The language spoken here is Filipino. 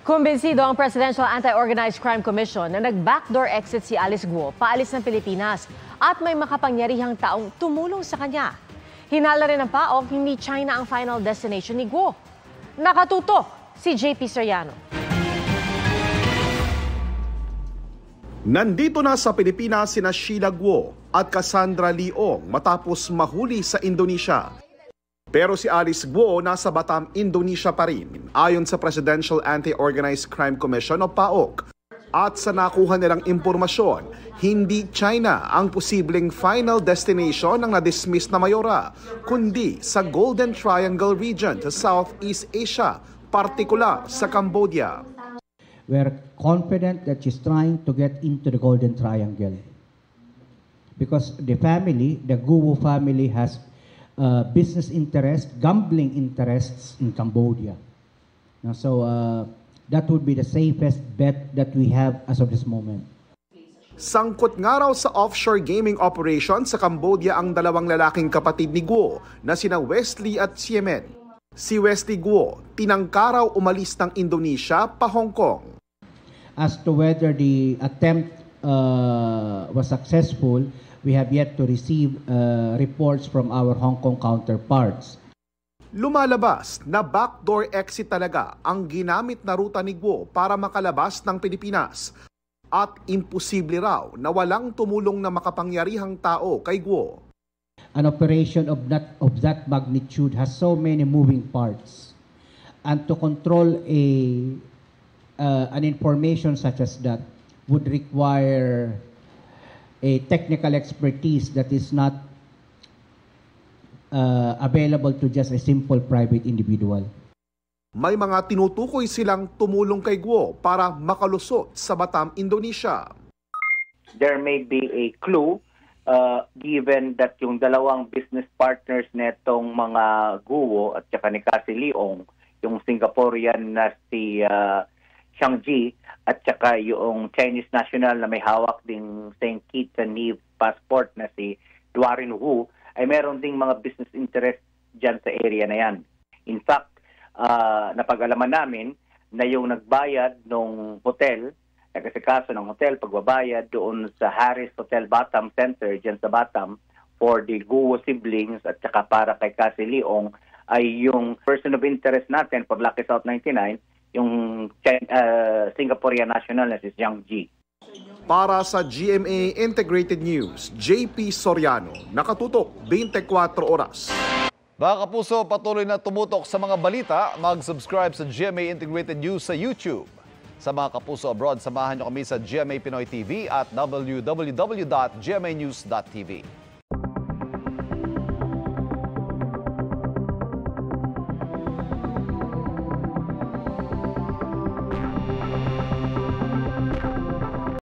Kumbinsido ang Presidential Anti-Organized Crime Commission na nag-backdoor exit si Alice Guo paalis ng Pilipinas at may makapangyarihang taong tumulong sa kanya. Hinala rin ng PAOK, hindi China ang final destination ni Guo. Nakatutok si JP Soriano. Nandito na sa Pilipinas sina Sheila Guo at Cassandra Leong matapos mahuli sa Indonesia. Pero si Alice Guo nasa Batam, Indonesia pa rin, ayon sa Presidential Anti-Organized Crime Commission o PAOK. At sa nakuha nilang impormasyon, hindi China ang posibleng final destination ng na-dismiss na mayora, kundi sa Golden Triangle region sa Southeast Asia, partikular sa Cambodia. We're confident that she's trying to get into the Golden Triangle because the Guo family has business interest, gambling interests in Cambodia. So that would be the safest bet that we have as of this moment. Sangkot nga raw sa offshore gaming operation sa Cambodia ang dalawang lalaking kapatid ni Guo na sina Wesley at Xiamen. Si Wesley Guo, tinangka raw umalis ng Indonesia pa Hong Kong. As to whether the attempt was successful, we have yet to receive reports from our Hong Kong counterparts. Lumalabas na backdoor exit talaga ang ginamit na ruta ni Guo para makalabas ng Pilipinas. At imposible raw na walang tumulong na makapangyarihang tao kay Guo. An operation of that magnitude has so many moving parts. And to control an information such as that would require a technical expertise that is not available to just a simple private individual. May mga tinutukoy silang tumulong kay Guo para makalusot sa Batam, Indonesia. There may be a clue given that yung dalawang business partners netong mga Guo at saka ni Cassie Leong, yung Singaporean na si Xiang Ji at saka yung Chinese national na may hawak ding St. Kitts and Nevis passport na si Duarin Wu, ay meron ding mga business interest dyan sa area na yan. In fact, napag-alaman namin na yung nagbayad ng hotel, nagkasikaso ng hotel, pagbabayad doon sa Harris Hotel Batam Center dyan sa Batam for the Guo siblings at saka para kay Cassie Leong ay yung person of interest natin for Lucky South 99, yung Singaporean national na si Xiang Ji. Para sa GMA Integrated News, JP Soriano, nakatutok 24 oras. Mga kapuso, patuloy na tumutok sa mga balita, mag-subscribe sa GMA Integrated News sa YouTube. Sa mga kapuso abroad, samahan niyo kami sa GMA Pinoy TV at www.gmanews.tv.